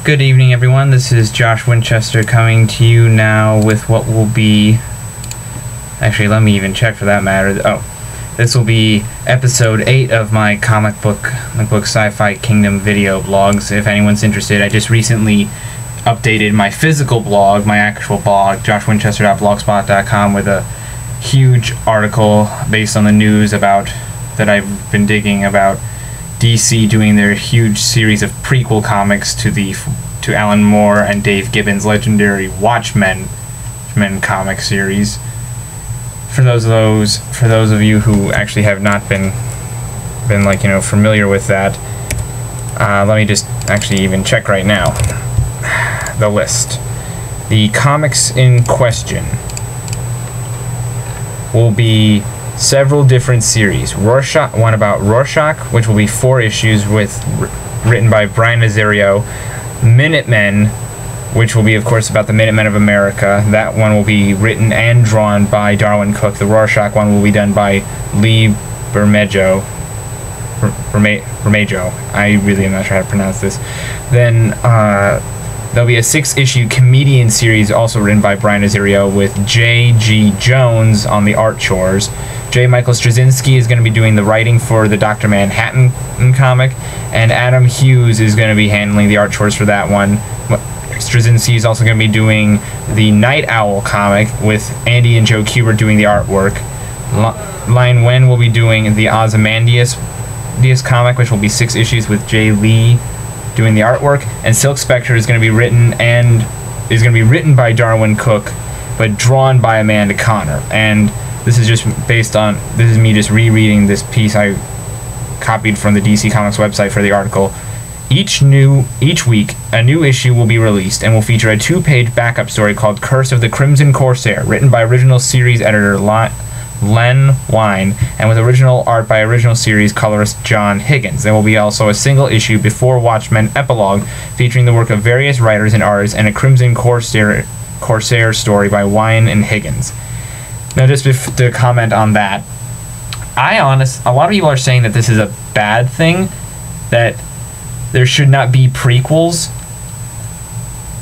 Good evening, everyone. This is Josh Winchester coming to you now with what will be... Actually, let me even check for that matter. Oh, this will be episode 8 of my comic book Sci-Fi Kingdom video blogs. If anyone's interested, I just recently updated my physical blog, my actual blog, joshwinchester.blogspot.com, with a huge article based on the news about that I've been digging about DC doing their huge series of prequel comics to Alan Moore and Dave Gibbons' legendary Watchmen comic series. For those of you who actually have not been familiar with that, let me just actually even check right now the list. The comics in question will be several different series. One about Rorschach, which will be 4 issues written by Brian Azzarello. Minutemen, which will be, of course, about the Minutemen of America. That one will be written and drawn by Darwin Cook. The Rorschach one will be done by Lee Bermejo. I really am not sure how to pronounce this. Then there'll be a 6-issue comedian series also written by Brian Azzarello with J.G. Jones on the art chores. J. Michael Straczynski is going to be doing the writing for the Dr. Manhattan comic, and Adam Hughes is going to be handling the art chores for that one. Straczynski is also going to be doing the Night Owl comic with Andy and Joe Kubert doing the artwork. Lion Wen will be doing the Ozymandias comic, which will be 6 issues with Jay Lee doing the artwork, and Silk Spectre is going to be written by Darwin Cook, but drawn by Amanda Connor. And this is me just rereading this piece I copied from the DC Comics website for the article. Each week, a new issue will be released and will feature a 2-page backup story called Curse of the Crimson Corsair, written by original series editor Len Wein, and with original art by original series colorist John Higgins. There will be also a single issue before Watchmen epilogue featuring the work of various writers and artists, and a Crimson Corsair story by Wein and Higgins. Now, just to comment on that, a lot of people are saying that this is a bad thing, that there should not be prequels.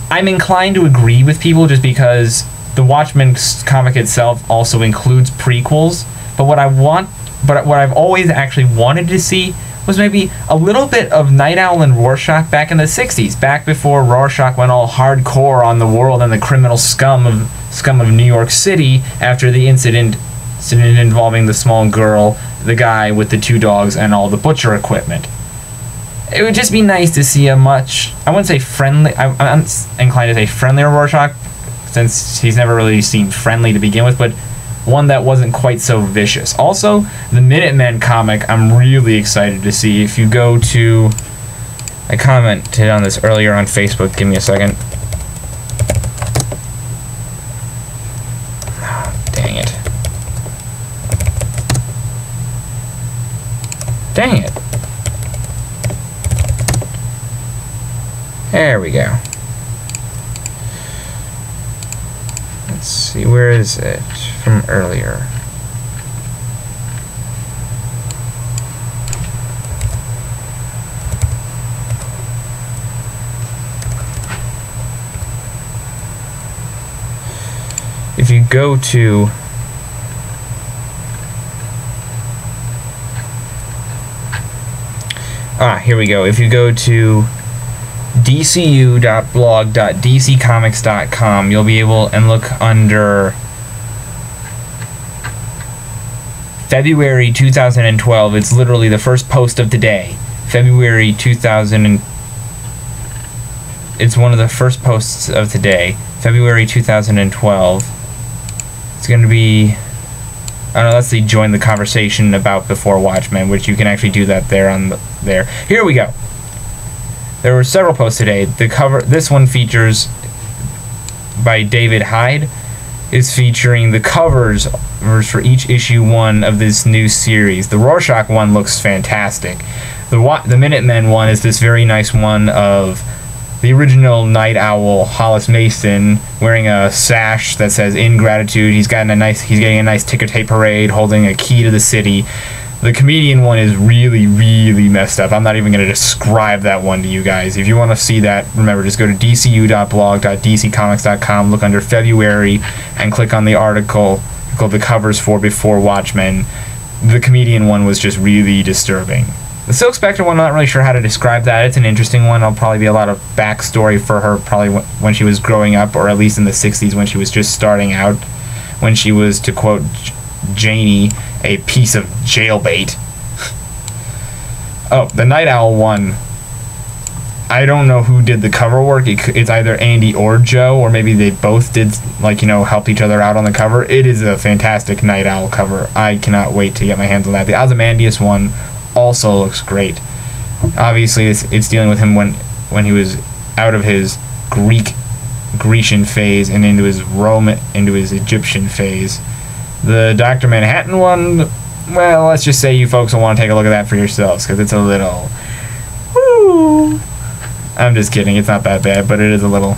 I'm inclined to agree with people just because the Watchmen comic itself also includes prequels, but what I've always actually wanted to see was maybe a little bit of Night Owl and Rorschach back in the 60s, back before Rorschach went all hardcore on the world and the criminal scum of New York City after the incident involving the small girl, the guy with the 2 dogs, and all the butcher equipment. It would just be nice to see a much, I wouldn't say friendly, I'm inclined to say friendlier Rorschach, since he's never really seemed friendly to begin with, but one that wasn't quite so vicious. Also, the Minutemen comic, I'm really excited to see. If you go to... I commented on this earlier on Facebook. Give me a second. Oh, dang it. Dang it. There we go. Let's see, where is it from earlier? If you go to here we go. If you go to dcu.blog.dccomics.com, you'll be able and look under February 2012. It's literally the first post of today. February 2000 it's one of the first posts of today. February 2012. It's going to be, I don't know, let's see, join the conversation about Before Watchmen, which you can actually do that there. Here we go. There were several posts today. The cover, this one features by David Hyde, is featuring the covers for each issue 1 of this new series. The Rorschach one looks fantastic. The Minutemen one is this very nice one of the original Night Owl, Hollis Mason, wearing a sash that says "In Gratitude." He's getting a nice ticker tape parade, holding a key to the city. The comedian one is really, really messed up. I'm not even going to describe that one to you guys. If you want to see that, remember, just go to dcu.blog.dccomics.com, look under February, and click on the article called The Covers for Before Watchmen. The comedian one was just really disturbing. The Silk Spectre one, I'm not really sure how to describe that. It's an interesting one. It'll probably be a lot of backstory for her, probably when she was growing up, or at least in the 60s when she was just starting out, when she was, to quote Janie, a piece of jailbait. Oh, the Night Owl one. I don't know who did the cover work. It's either Andy or Joe, or maybe they both did, like, you know, help each other out on the cover. It is a fantastic Night Owl cover. I cannot wait to get my hands on that. The Ozymandias one also looks great. Obviously, it's dealing with him when he was out of his Grecian phase and into his Egyptian phase. The Dr. Manhattan one, well, let's just say you folks will want to take a look at that for yourselves, because it's a little, woo. I'm just kidding, it's not that bad, but it is a little,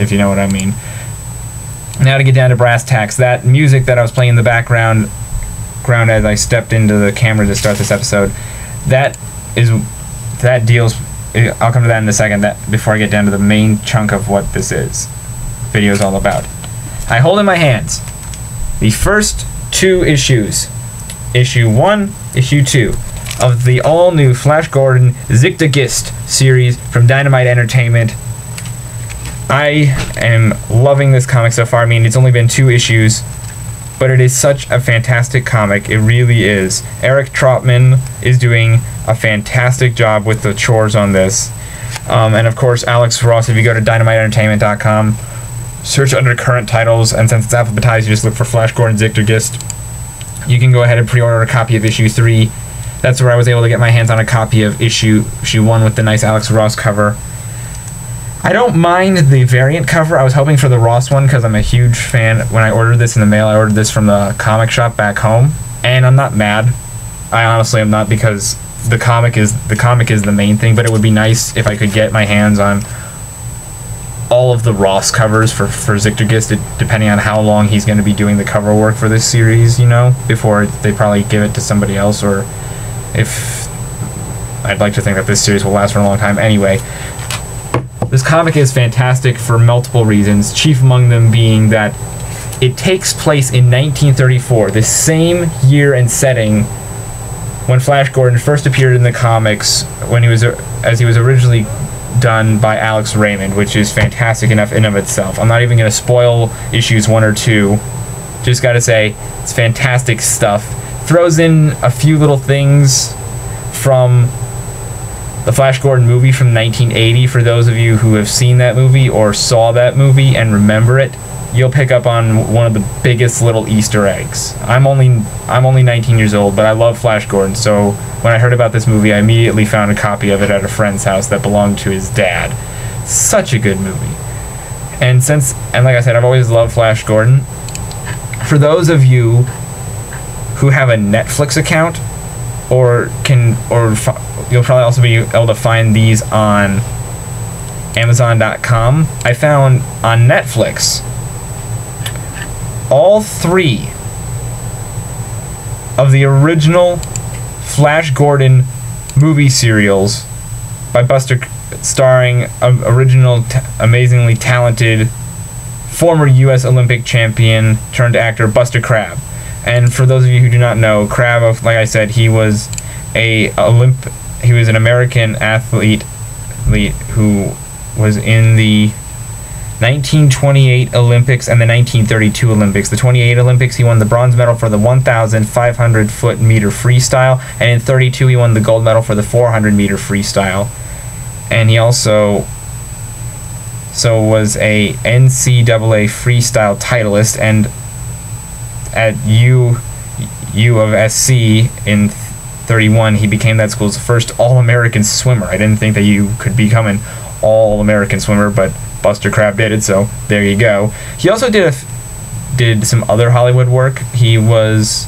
if you know what I mean. Now to get down to brass tacks, that music that I was playing in the background as I stepped into the camera to start this episode, that deals, I'll come to that in a second, before I get down to the main chunk of what this video is all about. I hold in my hands the first two issues, issue 1, issue 2, of the all-new Flash Gordon Zigzagist series from Dynamite Entertainment. I am loving this comic so far. I mean, it's only been 2 issues, but it is such a fantastic comic. It really is. Eric Trotman is doing a fantastic job with the chores on this. And of course, Alex Ross, if you go to dynamiteentertainment.com, search under current titles, and since it's alphabetized, you just look for Flash Gordon Zigzagist. You can go ahead and pre-order a copy of issue 3. That's where I was able to get my hands on a copy of issue 1 with the nice Alex Ross cover. I don't mind the variant cover. I was hoping for the Ross one because I'm a huge fan. When I ordered this in the mail, I ordered this from the comic shop back home, and I'm not mad. I honestly am not, because the comic is the main thing, but it would be nice if I could get my hands on all of the Ross covers for Zigzagist, depending on how long he's going to be doing the cover work for this series, you know, before they probably give it to somebody else, or if I'd like to think that this series will last for a long time. Anyway, this comic is fantastic for multiple reasons, chief among them being that it takes place in 1934, the same year and setting when Flash Gordon first appeared in the comics, as he was originally done by Alex Raymond, which is fantastic enough in of itself. I'm not even going to spoil issues 1 or 2. Just got to say, it's fantastic stuff. Throws in a few little things from the Flash Gordon movie from 1980. For those of you who have seen that movie or saw that movie and remember it, you'll pick up on one of the biggest little Easter eggs. I'm only 19 years old, but I love Flash Gordon, so when I heard about this movie, I immediately found a copy of it at a friend's house that belonged to his dad. Such a good movie. And like I said, I've always loved Flash Gordon. For those of you who have a Netflix account, you'll probably also be able to find these on Amazon.com. I found on Netflix all 3 of the original Flash Gordon movie serials by starring original amazingly talented former U.S. Olympic champion turned actor Buster Crabbe. And for those of you who do not know, Crabbe, like I said, he was an American athlete who was in the 1928 Olympics and the 1932 Olympics. The 28 Olympics, he won the bronze medal for the 1,500 meter freestyle, and in 32 he won the gold medal for the 400 meter freestyle. And he also was a NCAA freestyle titleist, and at U of SC in 31, he became that school's first All-American swimmer. I didn't think that you could become an All-American swimmer, but Buster Crabbe did it, so there you go. He also did some other Hollywood work. He was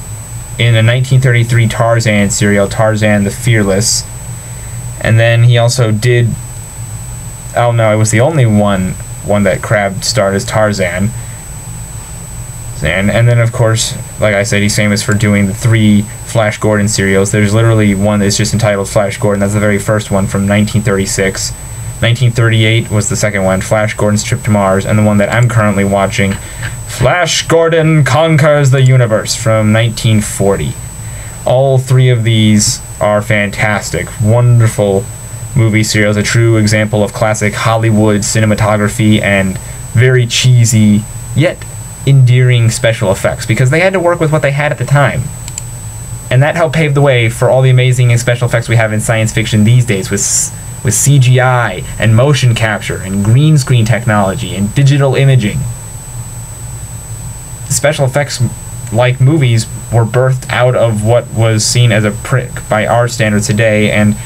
in a 1933 Tarzan serial, Tarzan the Fearless, and then he also did, oh no, it was the only one that Crabbe starred as Tarzan. And then, of course, like I said, he's famous for doing the 3 Flash Gordon serials. There's literally one that's just entitled Flash Gordon. That's the very first one from 1936. 1938 was the second one, Flash Gordon's Trip to Mars. And the one that I'm currently watching, Flash Gordon Conquers the Universe, from 1940. All 3 of these are fantastic, wonderful movie serials, a true example of classic Hollywood cinematography and very cheesy, yet endearing special effects, because they had to work with what they had at the time. And that helped pave the way for all the amazing special effects we have in science fiction these days, with CGI and motion capture and green screen technology and digital imaging. Special effects, like movies, were birthed out of what was seen as a prick by our standards today, and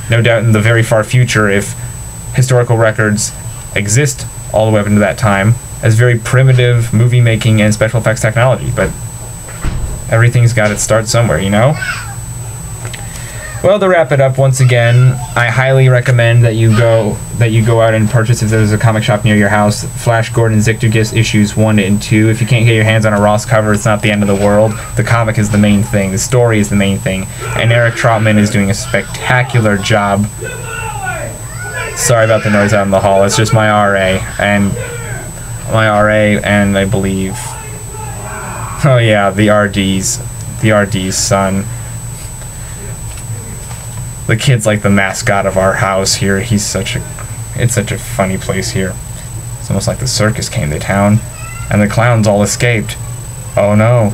no doubt in the very far future, if historical records exist all the way up into that time, as very primitive movie making and special effects technology. But everything's got its start somewhere, you know? Well, to wrap it up, once again, I highly recommend that you go out and purchase, if there's a comic shop near your house, Flash Gordon Zictugis issues 1 and 2. If you can't get your hands on a Ross cover, it's not the end of the world. The comic is the main thing. The story is the main thing. And Eric Trautmann is doing a spectacular job. Sorry about the noise out in the hall. It's just my RA. And I believe... Oh yeah, the RD's son. The kid's like the mascot of our house here. It's such a funny place here. It's almost like the circus came to town, and the clowns all escaped. Oh no.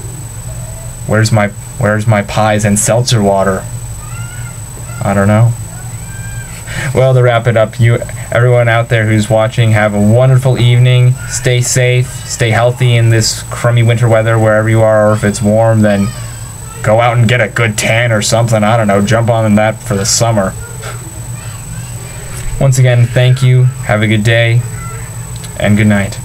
Where's my pies and seltzer water? I don't know. Well, to wrap it up, everyone out there who's watching, have a wonderful evening. Stay safe, stay healthy in this crummy winter weather wherever you are, or if it's warm, then go out and get a good tan or something. I don't know, jump on that for the summer. Once again, thank you, have a good day, and good night.